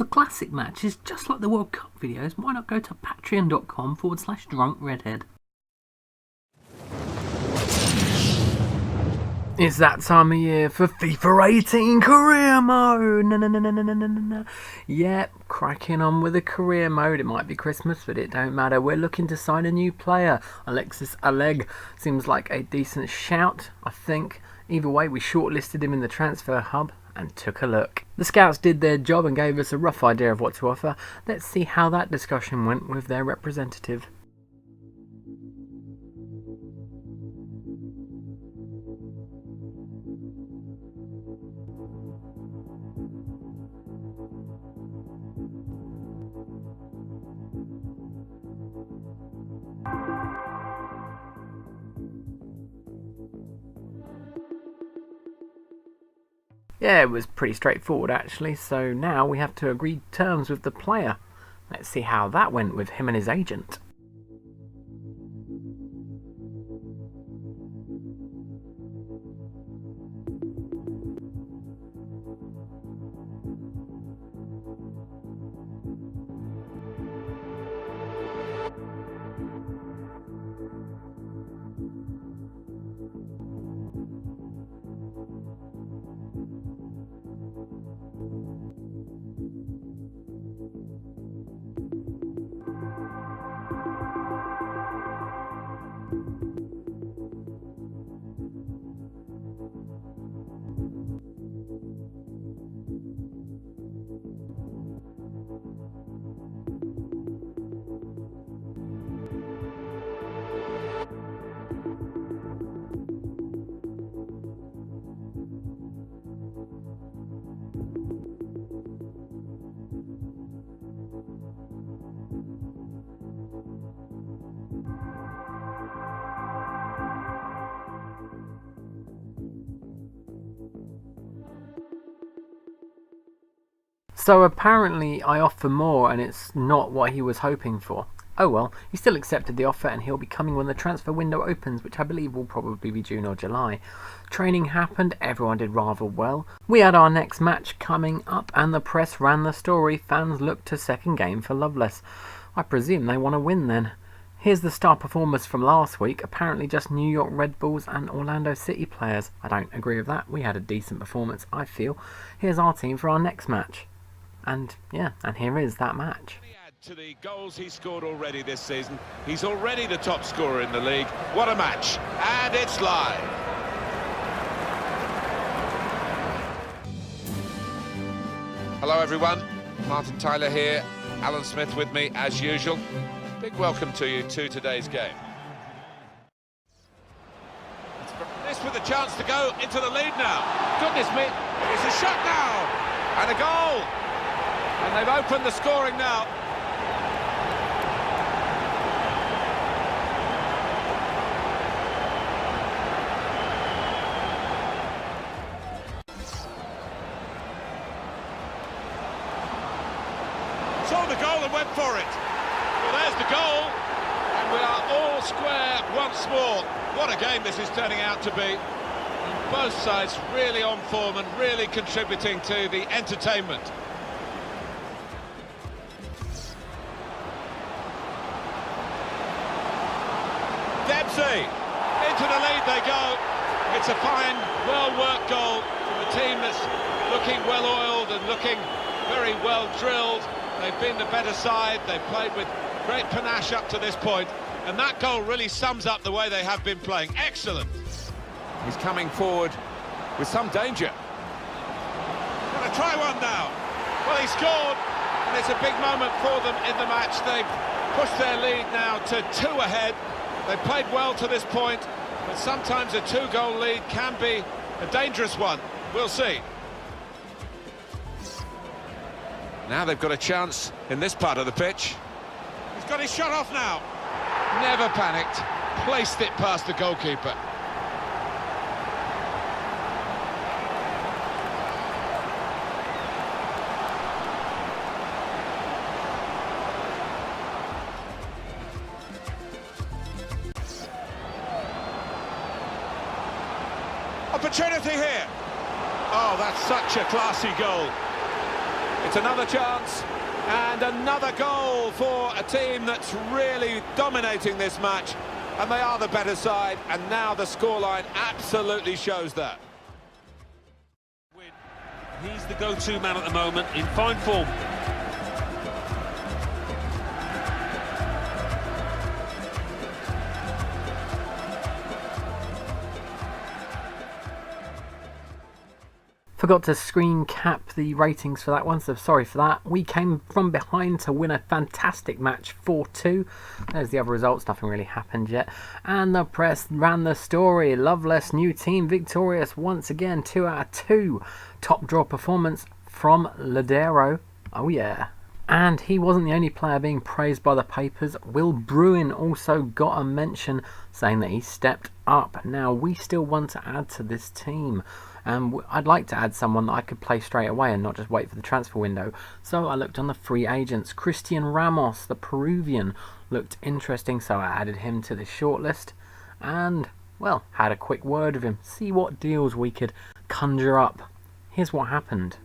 For classic matches, just like the World Cup videos, why not go to patreon.com/drunkredhead. It's that time of year for FIFA 18 career mode. No. Yep, cracking on with the career mode. It might be Christmas, but it don't matter. We're looking to sign a new player. Alexis Alleg seems like a decent shout, I think. Either way, we shortlisted him in the transfer hub and took a look. The scouts did their job and gave us a rough idea of what to offer. Let's see how that discussion went with their representative. Yeah, it was pretty straightforward actually, so now we have to agree terms with the player. Let's see how that went with him and his agent. So apparently I offer more and it's not what he was hoping for. Oh well, he still accepted the offer and he'll be coming when the transfer window opens, which I believe will probably be June or July. Training happened, everyone did rather well. We had our next match coming up and the press ran the story. Fans looked to second game for Loveless. I presume they want to win then. Here's the star performers from last week, apparently just New York Red Bulls and Orlando City players. I don't agree with that, we had a decent performance, I feel. Here's our team for our next match. And yeah, and here is that match. To the goals he scored already this season, he's already the top scorer in the league. What a match, and it's live. Hello everyone, Martin Tyler here, Alan Smith with me as usual. Big welcome to you to today's game. This with a chance to go into the lead now. Goodness me, it's a shot now, and a goal. And they've opened the scoring now. Saw the goal and went for it. Well, there's the goal. And we are all square once more. What a game this is turning out to be. And both sides really on form and really contributing to the entertainment. Dempsey, into the lead they go. It's a fine, well-worked goal from a team that's looking well-oiled and looking very well-drilled. They've been the better side, they've played with great panache up to this point, and that goal really sums up the way they have been playing. Excellent. He's coming forward with some danger. Gonna try one now. Well, he scored, and it's a big moment for them in the match. They've pushed their lead now to 2 ahead. They've played well to this point, but sometimes a 2-goal lead can be a dangerous one. We'll see. Now they've got a chance in this part of the pitch. He's got his shot off now. Never panicked. Placed it past the goalkeeper. Opportunity here. Oh, that's such a classy goal. It's another chance and another goal for a team that's really dominating this match, and they are the better side, and now the scoreline absolutely shows that. He's the go-to man at the moment, in fine form. Forgot to screen cap the ratings for that one, so sorry for that. We came from behind to win a fantastic match, 4-2. There's the other results, nothing really happened yet. And the press ran the story. Loveless, new team victorious once again, 2 out of 2. Top draw performance from Ladero. Oh yeah. And he wasn't the only player being praised by the papers. Will Bruin also got a mention, saying that he stepped up. Now, we still want to add to this team. I'd like to add someone that I could play straight away and not just wait for the transfer window. So I looked on the free agents. Christian Ramos, the Peruvian, looked interesting, so I added him to the shortlist. And, well, had a quick word with him. See what deals we could conjure up. Here's what happened.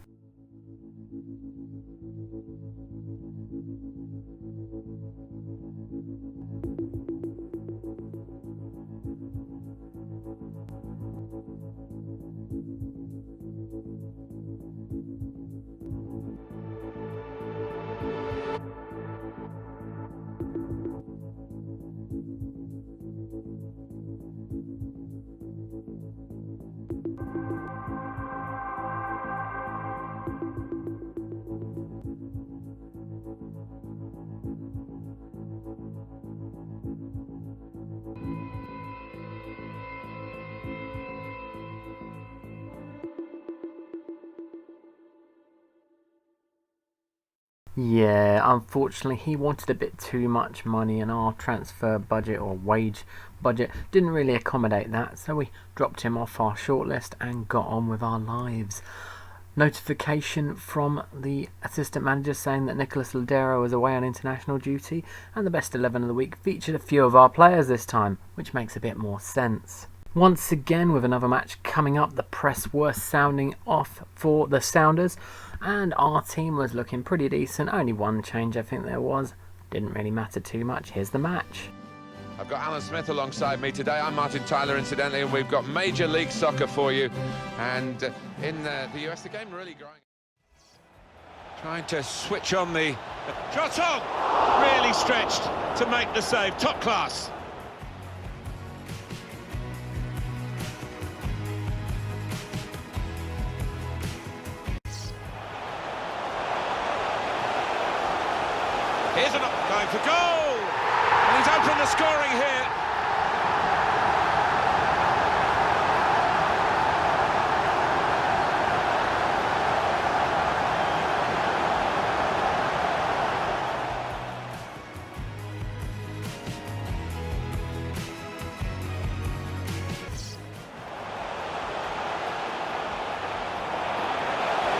Yeah, unfortunately he wanted a bit too much money, and our transfer budget or wage budget didn't really accommodate that, so we dropped him off our shortlist and got on with our lives. Notification from the assistant manager saying that Nicolas Ladero was away on international duty, and the best 11 of the week featured a few of our players this time, which makes a bit more sense. Once again, with another match coming up, the press were sounding off for the Sounders, and our team was looking pretty decent. Only one change I think there was. Didn't really matter too much. Here's the match. I've got Alan Smith alongside me today. I'm Martin Tyler, incidentally, and we've got Major League Soccer for you. And in the US, the game really growing. Trying to switch on the... Shot on! Really stretched to make the save. Top class. Here's an going for goal, and he's opened the scoring here.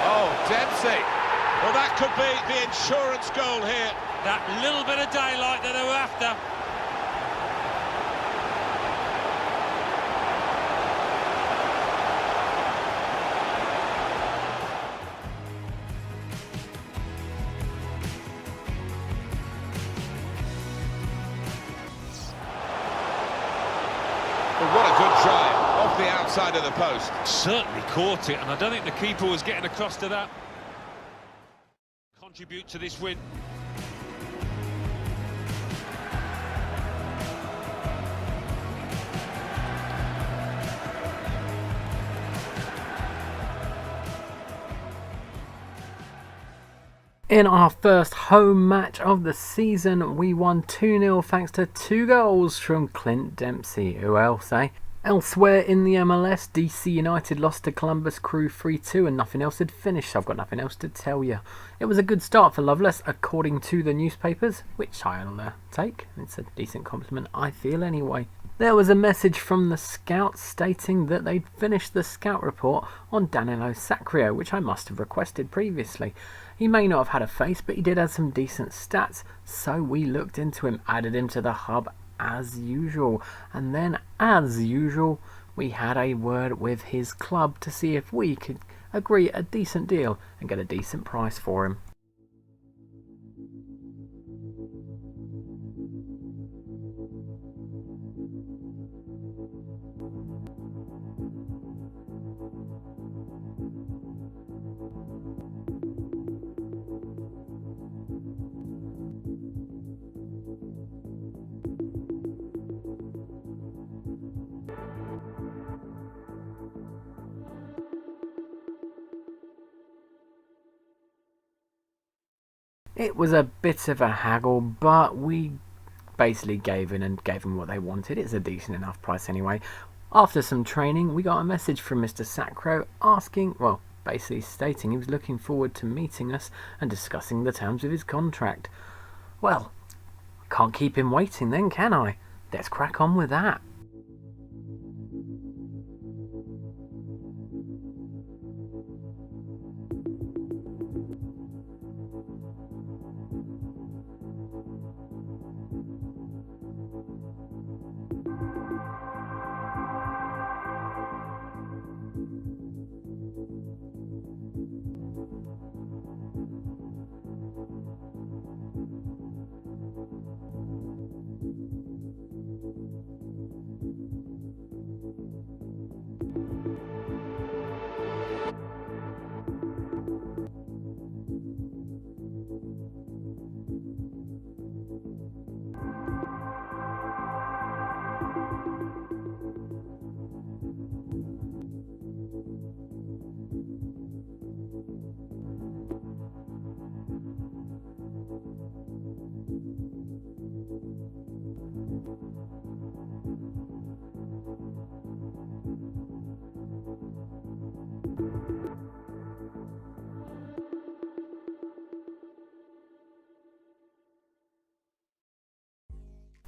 Oh, Dempsey. Well, that could be the insurance goal here. That little bit of daylight that they were after. Well, what a good try off the outside of the post. Certainly caught it, and I don't think the keeper was getting across to that. Contribute to this win. In our first home match of the season, we won 2-0 thanks to 2 goals from Clint Dempsey. Who else, eh? Elsewhere in the MLS, DC United lost to Columbus Crew 3-2 and nothing else had finished, so I've got nothing else to tell you. It was a good start for Loveless, according to the newspapers, which I'll take. It's a decent compliment, I feel, anyway. There was a message from the scouts stating that they'd finished the scout report on Danilo Sacrio, which I must have requested previously. He may not have had a face, but he did have some decent stats, so we looked into him, added him to the hub as usual, and then, as usual, we had a word with his club to see if we could agree a decent deal and get a decent price for him. It was a bit of a haggle, but we basically gave in and gave them what they wanted. It's a decent enough price anyway. After some training, we got a message from Mr. Sacro asking, well, basically stating he was looking forward to meeting us and discussing the terms of his contract. Well, I can't keep him waiting then, can I? Let's crack on with that.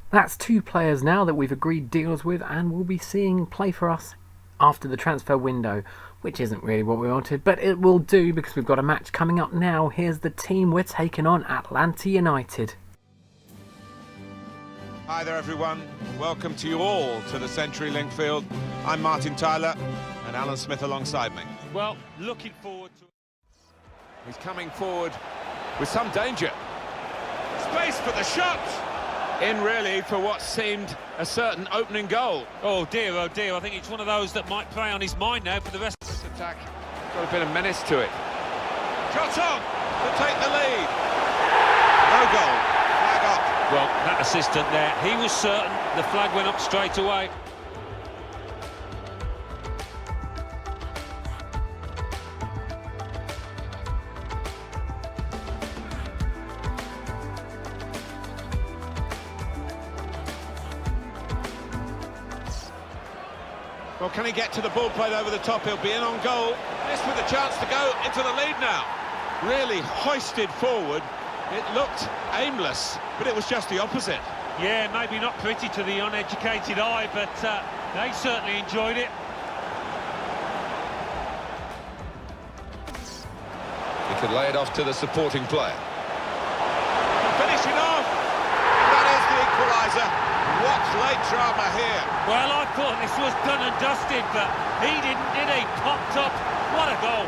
That's 2 players now that we've agreed deals with and will be seeing play for us after the transfer window, which isn't really what we wanted, but it will do because we've got a match coming up now. Here's the team we're taking on, Atlanta United. Hi there everyone, welcome to you all to the CenturyLink field. I'm Martin Tyler and Alan Smith alongside me. Well, looking forward to... He's coming forward with some danger. Space for the shot! In really for what seemed a certain opening goal. Oh dear, I think it's one of those that might play on his mind now for the rest. This attack got a bit of menace to it. Shot on to take the lead. No goal, flag up. Well, that assistant there, he was certain the flag went up straight away. Well, can he get to the ball played over the top? He'll be in on goal. This with a chance to go into the lead now. Really hoisted forward. It looked aimless, but it was just the opposite. Yeah, maybe not pretty to the uneducated eye, but they certainly enjoyed it. He could lay it off to the supporting player. Finishing off. That is the equaliser. What's late drama here? Well, I thought this was done and dusted, but he didn't, did he? Popped up. What a goal.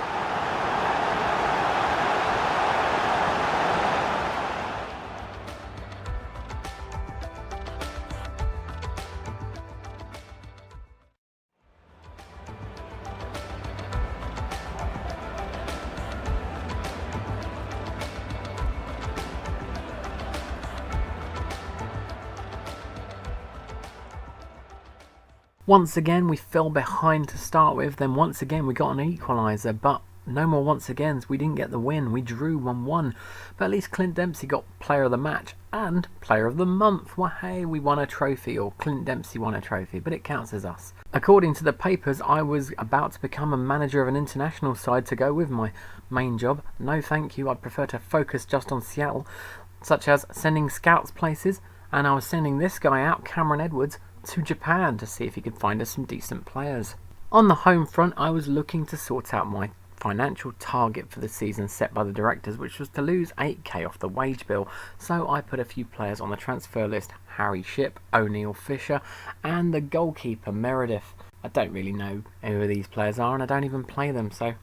Once again we fell behind to start with, then once again we got an equaliser, but no more once agains. We didn't get the win, we drew 1-1, but at least Clint Dempsey got player of the match and player of the month. Well, hey, we won a trophy, or Clint Dempsey won a trophy, but it counts as us. According to the papers, I was about to become a manager of an international side to go with my main job. No thank you, I'd prefer to focus just on Seattle, such as sending scouts places, and I was sending this guy out, Cameron Edwards, to Japan to see if he could find us some decent players. On the home front, I was looking to sort out my financial target for the season set by the directors, which was to lose 8k off the wage bill, so I put a few players on the transfer list: Harry Shipp, O'Neill Fisher, and the goalkeeper Meredith. I don't really know who these players are and I don't even play them, so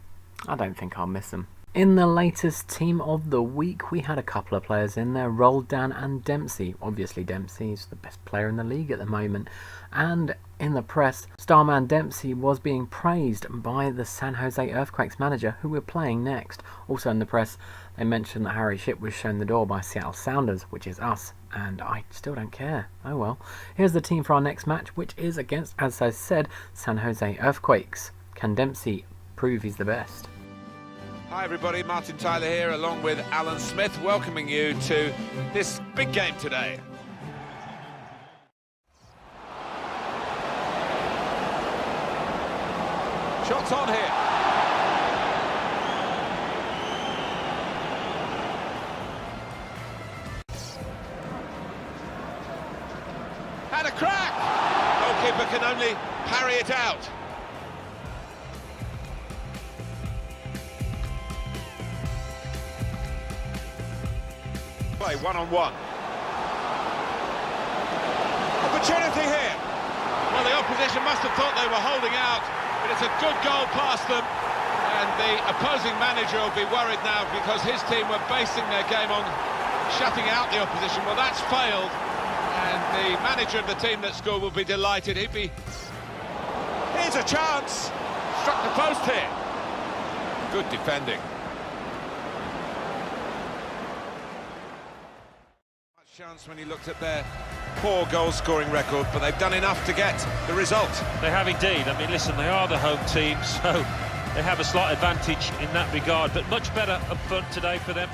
I don't think I'll miss them. In the latest team of the week, we had a couple of players in there, Roldan and Dempsey. Obviously Dempsey is the best player in the league at the moment. And in the press, Starman Dempsey was being praised by the San Jose Earthquakes manager, who we're playing next. Also in the press, they mentioned that Harry Shipp was shown the door by Seattle Sounders, which is us, and I still don't care. Oh well. Here's the team for our next match, which is against, as I said, San Jose Earthquakes. Can Dempsey prove he's the best? Hi everybody, Martin Tyler here along with Alan Smith, welcoming you to this big game today. Shots on here. Had a crack! Goalkeeper can only parry it out. Play one-on-one. Opportunity here. Well, the opposition must have thought they were holding out, but it's a good goal past them, and the opposing manager will be worried now because his team were basing their game on shutting out the opposition. Well, that's failed, and the manager of the team that scored will be delighted. Here's a chance. Struck the post here. Good defending. Chance when he looked at their poor goal-scoring record, but they've done enough to get the result. They have indeed. I mean, listen, they are the home team, so they have a slight advantage in that regard, but much better up front today for them.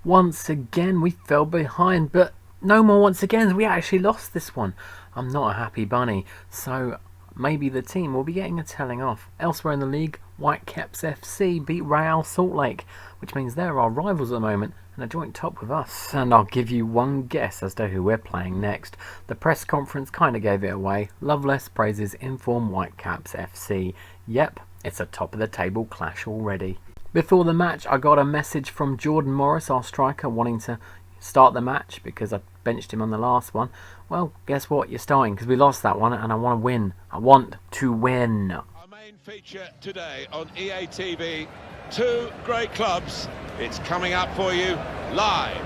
Once again, we fell behind, but no more once again. We actually lost this one. I'm not a happy bunny, so maybe the team will be getting a telling off. Elsewhere in the league, Whitecaps FC beat Real Salt Lake, which means they're our rivals at the moment and a joint top with us. And I'll give you one guess as to who we're playing next. The press conference kind of gave it away. Loveless praises inform Whitecaps FC. Yep, it's a top of the table clash already. Before the match, I got a message from Jordan Morris, our striker, wanting to start the match because I benched him on the last one. Well, guess what? You're starting because we lost that one and I want to win. I want to win. Our main feature today on EA TV, two great clubs. It's coming up for you live.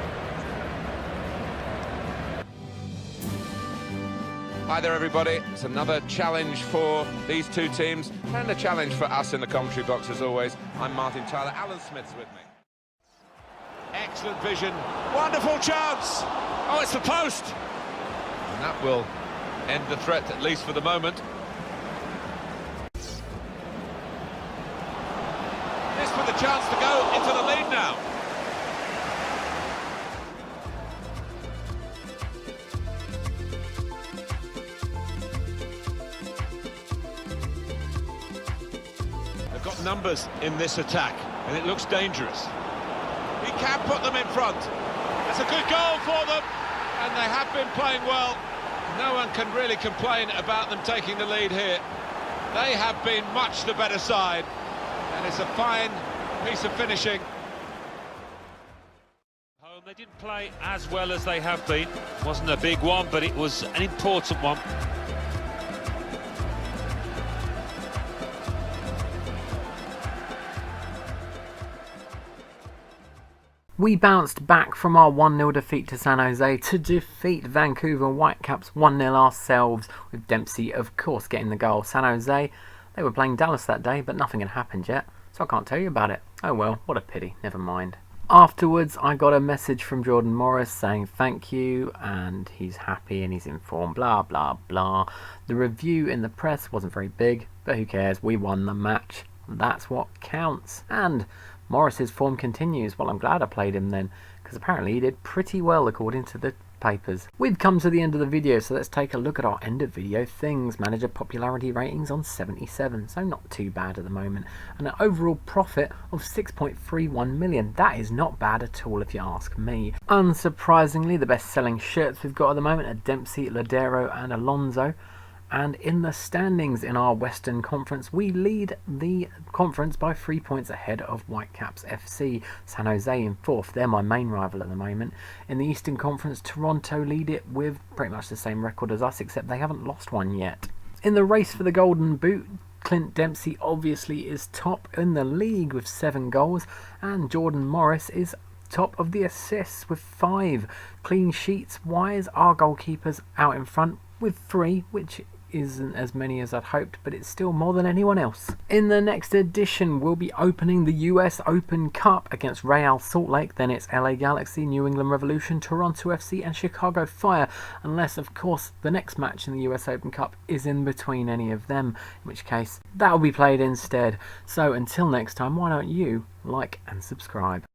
Hi there everybody, it's another challenge for these two teams and a challenge for us in the commentary box as always. I'm Martin Tyler, Alan Smith's with me. Excellent vision, wonderful chance! Oh, it's the post! And that will end the threat, at least for the moment. This with a chance to go into the lead now. They've got numbers in this attack, and it looks dangerous. He can put them in front. That's a good goal for them, and they have been playing well. No one can really complain about them taking the lead here. They have been much the better side, and it's a fine piece of finishing. Home, they didn't play as well as they have been. It wasn't a big one, but it was an important one. We bounced back from our 1-0 defeat to San Jose to defeat Vancouver Whitecaps 1-0 ourselves, with Dempsey of course getting the goal. San Jose, they were playing Dallas that day, but nothing had happened yet, so I can't tell you about it. Oh well, what a pity, never mind. Afterwards, I got a message from Jordan Morris saying thank you, and he's happy and he's informed, blah blah blah. The review in the press wasn't very big, but who cares, we won the match. That's what counts. And Morris's form continues. Well, I'm glad I played him then, because apparently he did pretty well according to the papers. We've come to the end of the video, so let's take a look at our end of video things. Manager popularity ratings on 77, so not too bad at the moment. And an overall profit of 6.31 million. That is not bad at all if you ask me. Unsurprisingly, the best selling shirts we've got at the moment are Dempsey, Ladero and Alonso. And in the standings in our Western Conference, we lead the conference by 3 points ahead of Whitecaps FC. San Jose in 4th, they're my main rival at the moment. In the Eastern Conference, Toronto lead it with pretty much the same record as us, except they haven't lost one yet. In the race for the Golden Boot, Clint Dempsey obviously is top in the league with 7 goals, and Jordan Morris is top of the assists with 5. Clean sheets wise, our goalkeepers out in front with 3, which isn't as many as I'd hoped, but it's still more than anyone else. In the next edition, we'll be opening the US Open Cup against Real Salt Lake, then it's LA Galaxy, New England Revolution, Toronto FC and Chicago Fire, unless of course the next match in the US Open Cup is in between any of them, in which case that will be played instead. So until next time, why don't you like and subscribe?